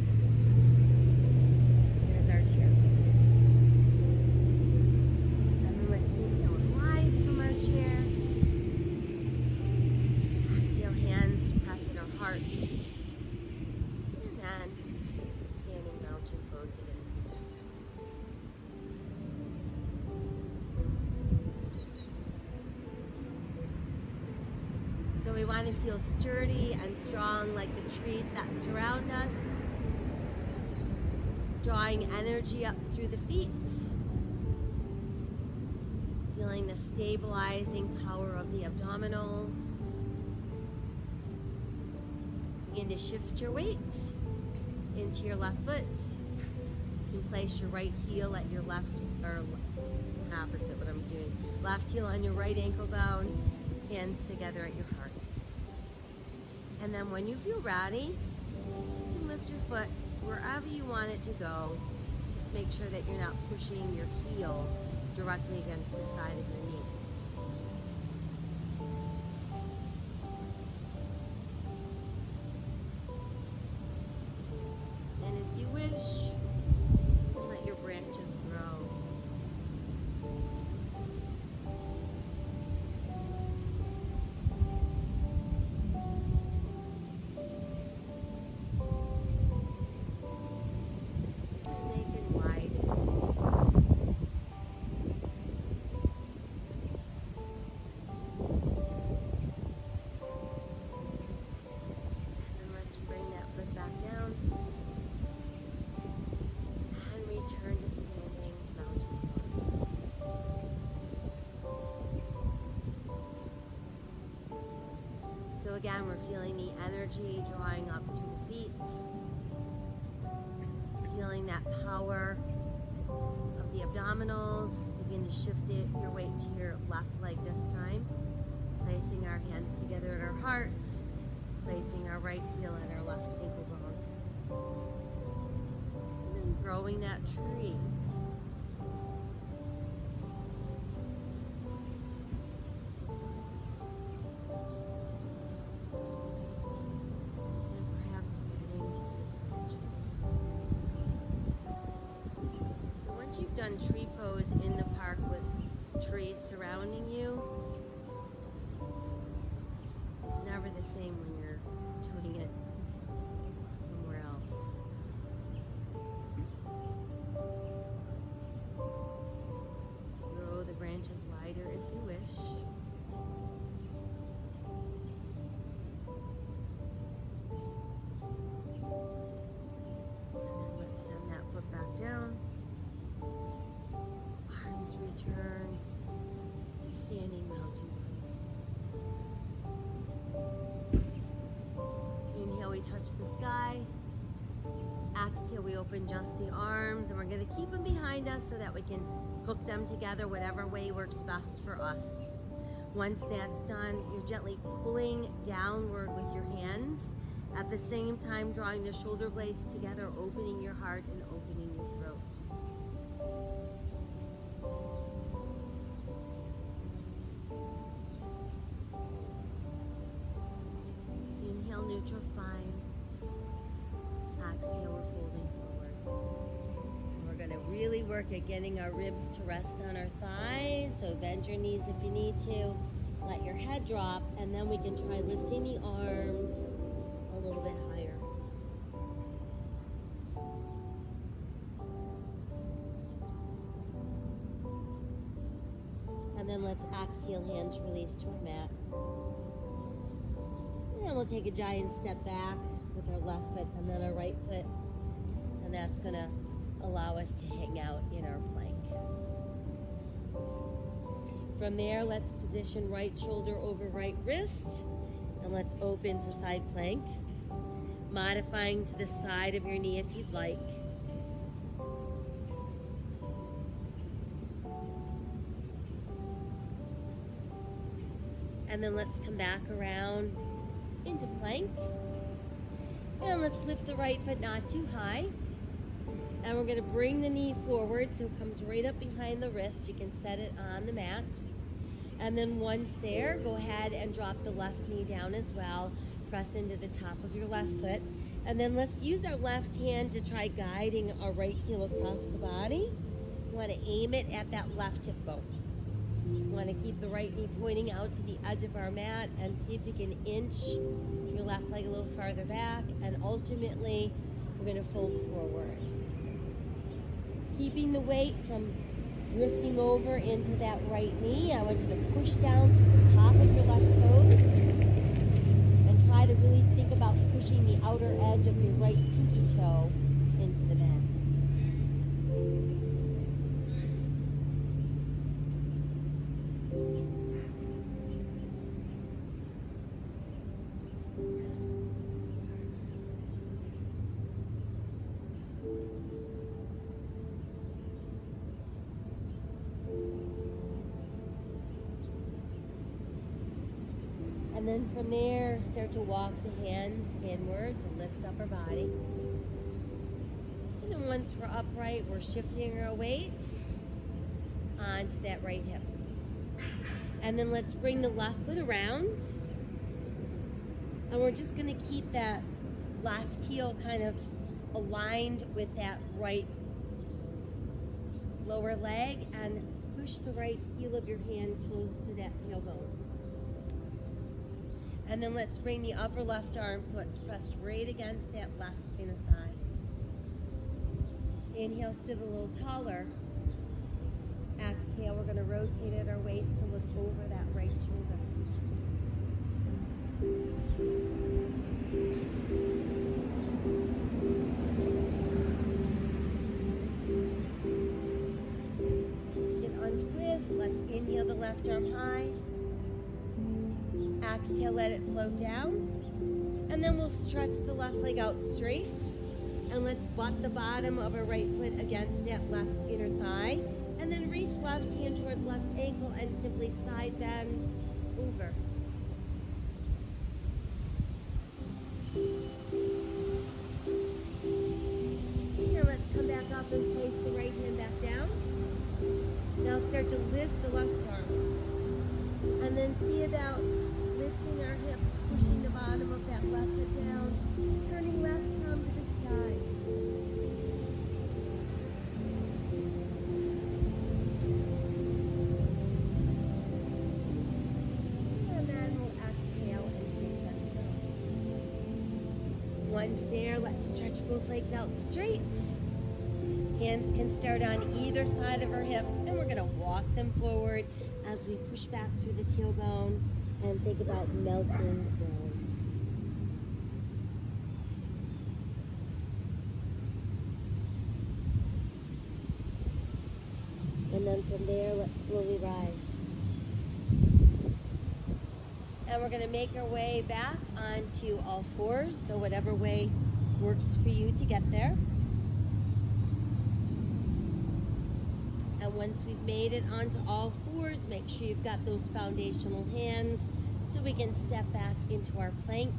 There's our chair. And then let's inhale and rise from our chair. Exhale, hands press at our heart. And then standing mountain pose it is. So we want to feel sturdy and strong like the trees that surround us. Drawing energy up through the feet. Feeling the stabilizing power of the abdominals. Begin to shift your weight into your left foot. You can place your right heel at your left, or opposite what I'm doing. Left heel on your right ankle bone, hands together at your heart. And then when you feel ready, you can lift your foot wherever you want it to go. Just make sure that you're not pushing your heel directly against the side of your knee. And if you wish, let your branches grow. Again, we're feeling the energy drawing up through the feet. Feeling that power of the abdominals. Begin to shift your weight to your left leg this time. Placing our hands together at our heart. Placing our right heel at our left ankle bone. And then growing that tree. Done tree pose in the park with trees surrounding you. It's never the same when you're doing it somewhere else. Grow the branches wider if you wish. And then let's send that foot back down. Return, standing mountain pose. Inhale, we touch the sky. Exhale, we open just the arms, and we're going to keep them behind us so that we can hook them together whatever way works best for us. Once that's done, you're gently pulling downward with your hands, at the same time drawing the shoulder blades together, opening your heart and opening your throat. work at getting our ribs to rest on our thighs. So bend your knees if you need to. Let your head drop, and then we can try lifting the arms a little bit higher. And then let's exhale, hands release to our mat. And we'll take a giant step back with our left foot and then our right foot. And that's going to allow us to hang out in our plank. From there, let's position right shoulder over right wrist. And let's open for side plank. Modifying to the side of your knee if you'd like. And then let's come back around into plank. And let's lift the right foot not too high. And we're going to bring the knee forward so it comes right up behind the wrist. You can set it on the mat. And then once there, go ahead and drop the left knee down as well. Press into the top of your left foot. And then let's use our left hand to try guiding our right heel across the body. You want to aim it at that left hip bone. You want to keep the right knee pointing out to the edge of our mat and see if you can inch your left leg a little farther back. And ultimately, we're going to fold forward. Keeping the weight from drifting over into that right knee, I want you to push down to the top of your left toes and try to really think about pushing the outer edge of your right pinky toe into the mat. And then from there, start to walk the hands inwards and lift up our body. And then once we're upright, we're shifting our weight onto that right hip. And then let's bring the left foot around. And we're just going to keep that left heel kind of aligned with that right lower leg and push the right heel of your hand close to that tailbone. And then let's bring the upper left arm so it's pressed right against that left inner thigh. Inhale, sit a little taller. Exhale, we're going to rotate at our waist to look over that right shoulder. Then untwist. Let's inhale the left arm high. Exhale, let it float down. And then we'll stretch the left leg out straight. And let's butt the bottom of our right foot against that left inner thigh. And then reach left hand towards left ankle and simply side bend over. Here, let's come back up and place the right hand back down. Now start to lift the left arm. And then see about lifting our hips, pushing the bottom of that left foot down, turning left palm to the sky. And then we'll exhale and take that down. Once there, let's stretch both legs out straight. Hands can start on either side of our hips, and we're going to walk them forward as we push back through the tailbone and think about melting down. And then from there, let's slowly rise. And we're going to make our way back onto all fours, so whatever way works for you to get there. And once we've made it onto all fours, make sure you've got those foundational hands so we can step back into our plank.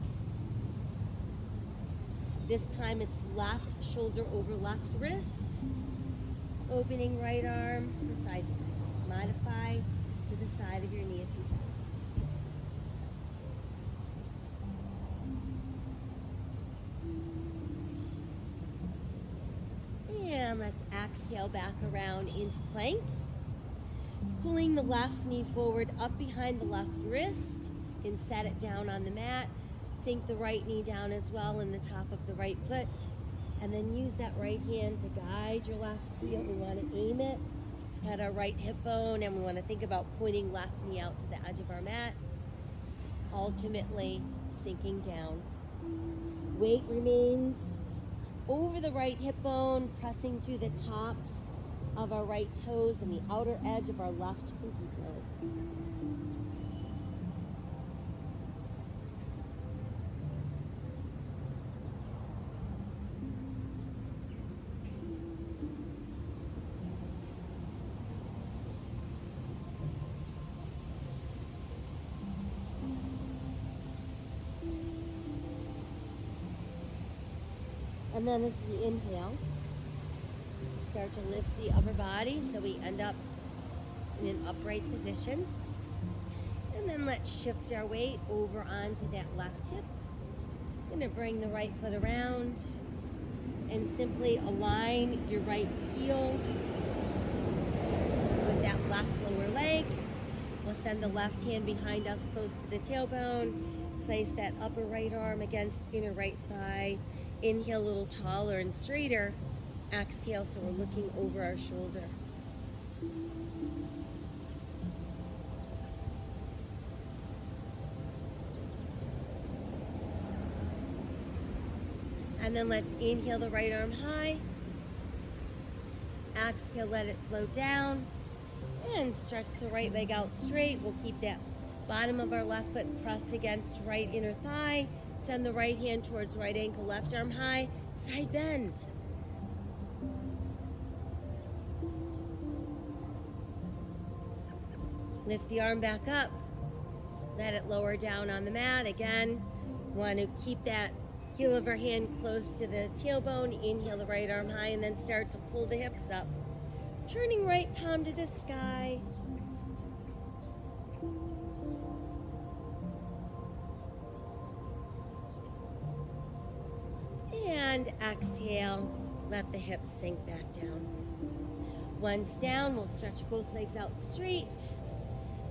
This time it's left shoulder over left wrist. Opening right arm to side. Modify to the side of your knee if you can. And let's exhale back around into plank. Pulling the left knee forward up behind the left wrist and set it down on the mat. Sink the right knee down as well in the top of the right foot. And then use that right hand to guide your left heel. We want to aim it at our right hip bone, and we want to think about pointing left knee out to the edge of our mat. Ultimately sinking down. Weight remains over the right hip bone, pressing through the tops of our right toes and the outer edge of our left pinky toe. And then as we inhale, start to lift the upper body so we end up in an upright position. And then let's shift our weight over onto that left hip. Gonna bring the right foot around and simply align your right heel with that left lower leg. We'll send the left hand behind us close to the tailbone. Place that upper right arm against inner right thigh. Inhale a little taller and straighter. Exhale, so we're looking over our shoulder. And then let's inhale the right arm high. Exhale, let it flow down. And stretch the right leg out straight. We'll keep that bottom of our left foot pressed against right inner thigh. Send the right hand towards right ankle, left arm high. Side bend. Lift the arm back up. Let it lower down on the mat. Again, want to keep that heel of our hand close to the tailbone. Inhale the right arm high and then start to pull the hips up. Turning right palm to the sky. And exhale, let the hips sink back down. Once down, we'll stretch both legs out straight.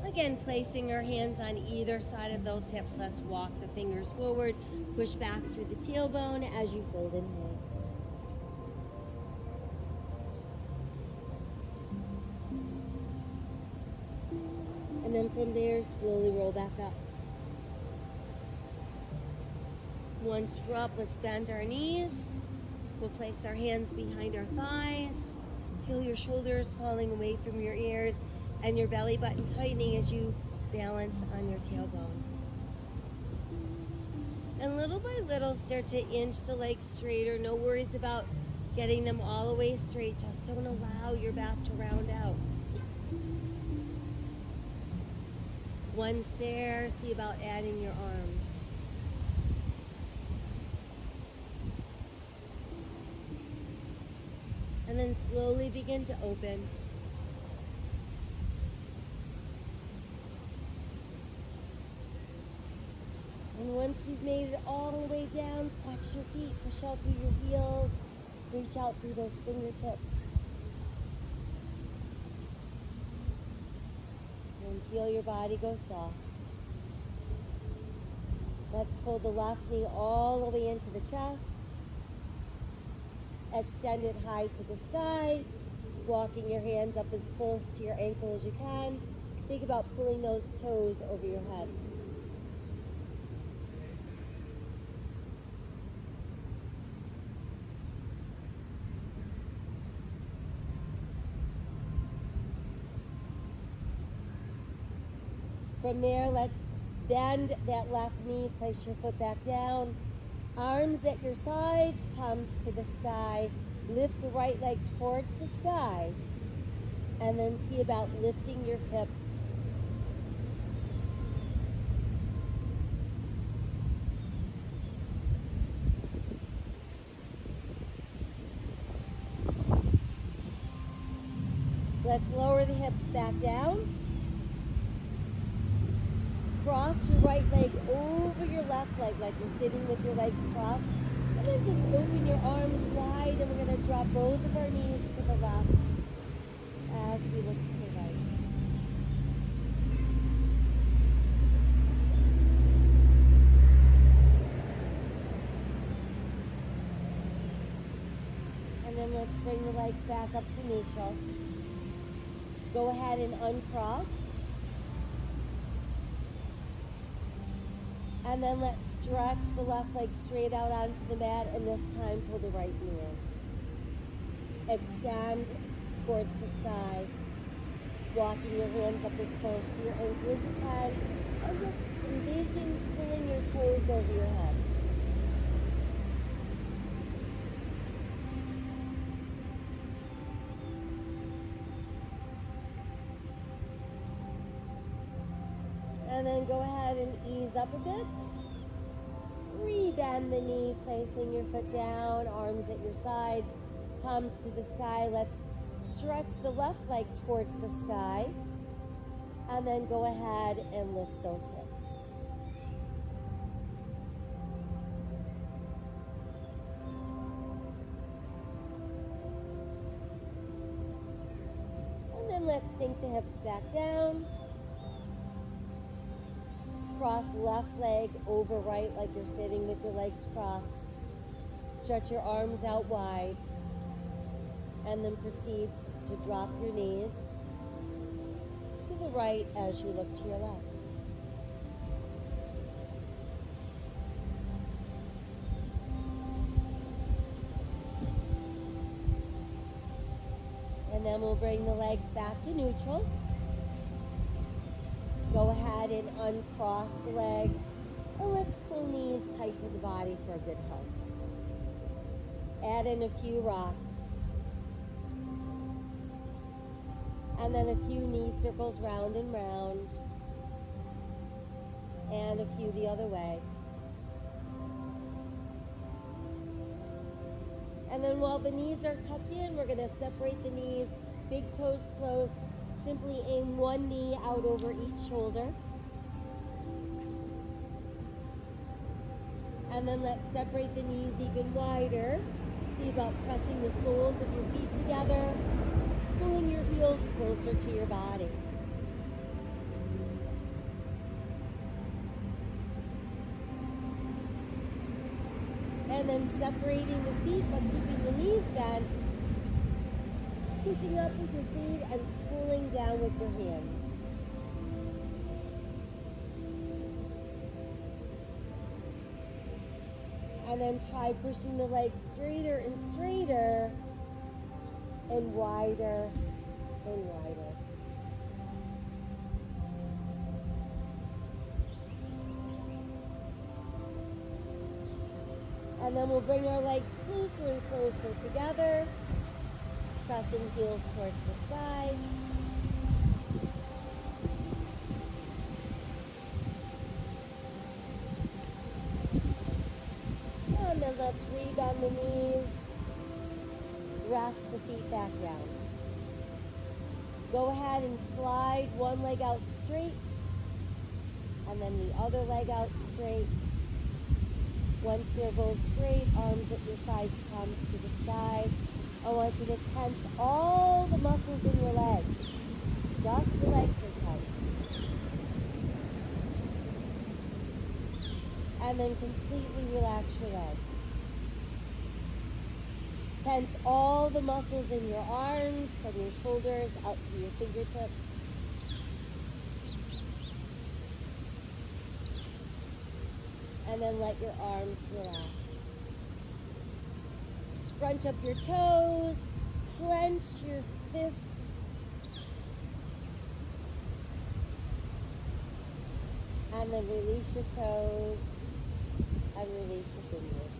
Again, placing our hands on either side of those hips. Let's walk the fingers forward. Push back through the tailbone as you fold inhale. And then from there, slowly roll back up. Once we're up, let's bend our knees. We'll place our hands behind our thighs. Feel your shoulders falling away from your ears and your belly button tightening as you balance on your tailbone. And little by little, start to inch the legs straighter. No worries about getting them all the way straight. Just don't allow your back to round out. Once there, see about adding your arms. And then slowly begin to open. And once you've made it all the way down, flex your feet, push out through your heels, reach out through those fingertips. And feel your body go soft. Let's pull the left knee all the way into the chest. Extend it high to the sky, walking your hands up as close to your ankle as you can. Think about pulling those toes over your head. From there, let's bend that left knee, place your foot back down. Arms at your sides, palms to the sky. Lift the right leg towards the sky. And then see about lifting your hips. Let's lower the hips back down. Cross your right leg over your left leg like you're sitting with your legs crossed. And then just open your arms wide and we're going to drop both of our knees to the left. as we look to the right. And then let's bring the legs back up to neutral. Go ahead and uncross. And then let's stretch the left leg straight out onto the mat, and this time pull the right knee in. Extend towards the sky, walking your hands up as close to your ankle as you can, and just envision pulling your toes over your head. And then go ahead and ease up a bit. Rebend the knee, placing your foot down, arms at your sides, palms to the sky. Let's stretch the left leg towards the sky. And then go ahead and lift those hips. And then let's sink the hips back down. Cross left leg over right like you're sitting with your legs crossed. Stretch your arms out wide. And then proceed to drop your knees to the right as you look to your left. And then we'll bring the legs back to neutral. Go ahead and uncross the legs, and let's pull knees tight to the body for a good hug. Add in a few rocks. And then a few knee circles round and round. And a few the other way. And then while the knees are tucked in, we're going to separate the knees, big toes close. Simply aim one knee out over each shoulder. And then let's separate the knees even wider. See about pressing the soles of your feet together, pulling your heels closer to your body. And then separating the feet but keeping the knees bent. Pushing up with your feet and pulling down with your hands. And then try pushing the legs straighter and straighter and wider and wider. And then we'll bring our legs closer and closer together. Pressing heels towards the side. And then let's rebend the knees. Rest the feet back down. Go ahead and slide one leg out straight. And then the other leg out straight. Once they're both straight, arms at your sides, palms to the side. I want you to tense all the muscles in your legs. Just the legs are tight. And then completely relax your legs. Tense all the muscles in your arms, from your shoulders out to your fingertips. And then let your arms relax. Scrunch up your toes, clench your fists, and then release your toes and release your fingers.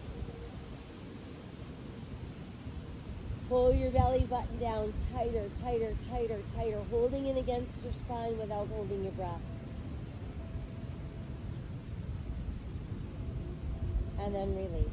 Pull your belly button down tighter, tighter, tighter, tighter, holding it against your spine without holding your breath. And then release.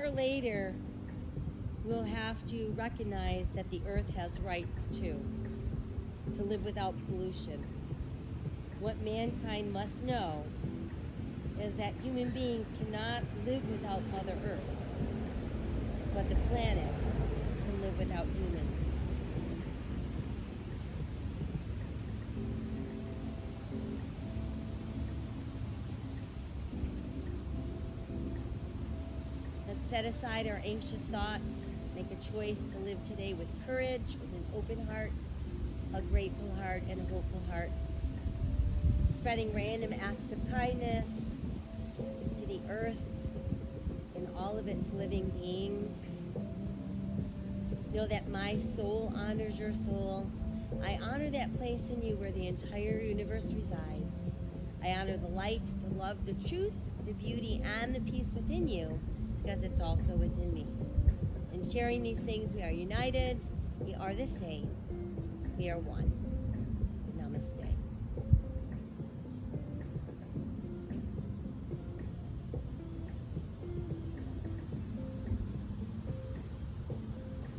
sooner or later, we'll have to recognize that the earth has rights too, to live without pollution. What mankind must know is that human beings cannot live without Mother Earth, but the planet can live without humans. Let's set aside our anxious thoughts, make a choice to live today with courage, with an open heart, a grateful heart, and a hopeful heart. Spreading random acts of kindness to the earth and all of its living beings. Know that my soul honors your soul. I honor that place in you where the entire universe resides. I honor the light, the love, the truth, the beauty, and the peace within you, because it's also within me. In sharing these things, we are united, we are the same, we are one.